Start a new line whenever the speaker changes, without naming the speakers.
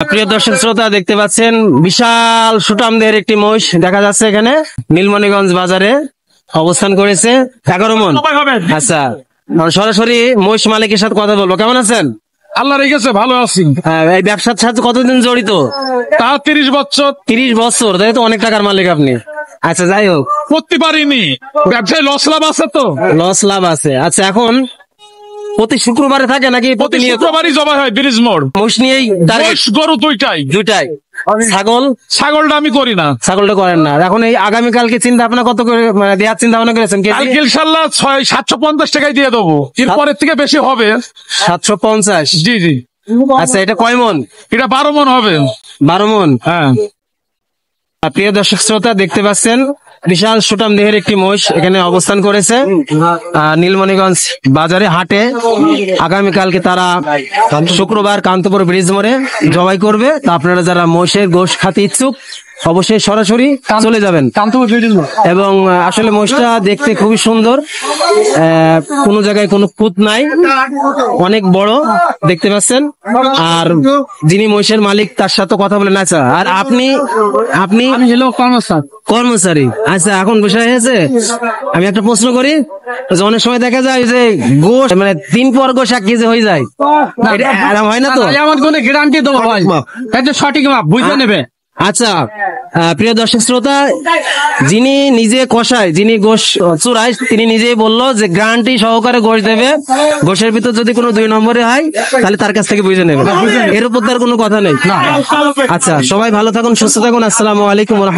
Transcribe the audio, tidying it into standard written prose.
প্রিয় দর্শক শ্রোতা, দেখতে পাচ্ছেন বিশাল সুঠামদের একটি মহিষ দেখা যাচ্ছে এখানে নীলমণিগঞ্জ বাজারে অবস্থান করেছে 11 মণ। আচ্ছা, সরাসরি মহিষ মালিকের সাথে কথা বলবো। কেমন আছেন?
আল্লাহ রেখেছে, ভালো আছি।
এই ব্যবসার সাথে কতদিন জড়িত?
তা 30 বছর।
30 বছর, তাই তো অনেক টাকার মালিক আপনি। আচ্ছা, যাই হোক,
করতে পারিনি, ব্যবসায় লস লাভ আছে তো।
লস লাভ আছে। আচ্ছা, এখন প্রতি শুক্রবারে থাকে নাকি
প্রতি
প্রতিনিয়ত?
শুক্রবারই জবাই হয় ব্রিজ মোড়।
মহিষ নিয়েই
মহিষ, গরু দুইটাই।
ছাগল?
ছাগলটা আমি করি না।
ছাগলটা করেন না। এখন এই আগামীকালকে চিন্তা ভাবনা কত করে দেওয়ার চিন্তা ভাবনা করেছেন?
কালকে ইনশাল্লাহ 750 টাকায় দিয়ে দেবো, এরপরের থেকে বেশি হবে।
750?
জি জি।
আচ্ছা, এটা কয় মণ?
এটা 12 মণ হবে।
12 মণ।
হ্যাঁ।
প্রিয় দর্শক শ্রোতা, দেখতে পাচ্ছেন বিশাল সুঠাম দেহের একটি মহিষ এখানে অবস্থান করেছে নীলমণিগঞ্জ বাজারে হাটে। আগামীকালকে তারা শুক্রবার কান্তপুর ব্রিজ মোড়ে জবাই করবে। তা আপনারা যারা মহিষের গোশ খাতে ইচ্ছুক অবশ্যই সরাসরি চলে যাবেন এবং আসলে মহিষটা দেখতে খুবই সুন্দর, কোনো জায়গায় কোনো খুঁত নাই, অনেক বড় দেখতে পাচ্ছেন। আর যিনি মহিষের মালিক তার সাথে কথা বলে নাচা। আর আপনি কর্মচারী। আচ্ছা, এখন বিষয় হয়েছে, আমি একটা প্রশ্ন করি, যে অনেক সময় দেখা যায় যে গোশ মানে 3 পর গোশ 1 কেজি হয়ে যায়, এরকম হয় না তো?
আমার কোনো গ্যারান্টি দেবো ভাই, এটা সঠিক মাপ বুঝে নেবে।
আচ্ছা, প্রিয় দর্শক শ্রোতা, যিনি নিজে কষায়, যিনি গোশ চুরায়, তিনি নিজেই বললো যে গ্যারান্টি সহকারে গোশ দেবে। গোশের ভিতর যদি কোনো 2 নম্বরে হয় তাহলে তার কাছ থেকে বুঝে নেবে, এর উপর তার কোনো কথা নেই। আচ্ছা, সবাই ভালো থাকুন, সুস্থ থাকুন। আসসালামু আলাইকুম ওয়া রাহমাতুল্লাহ।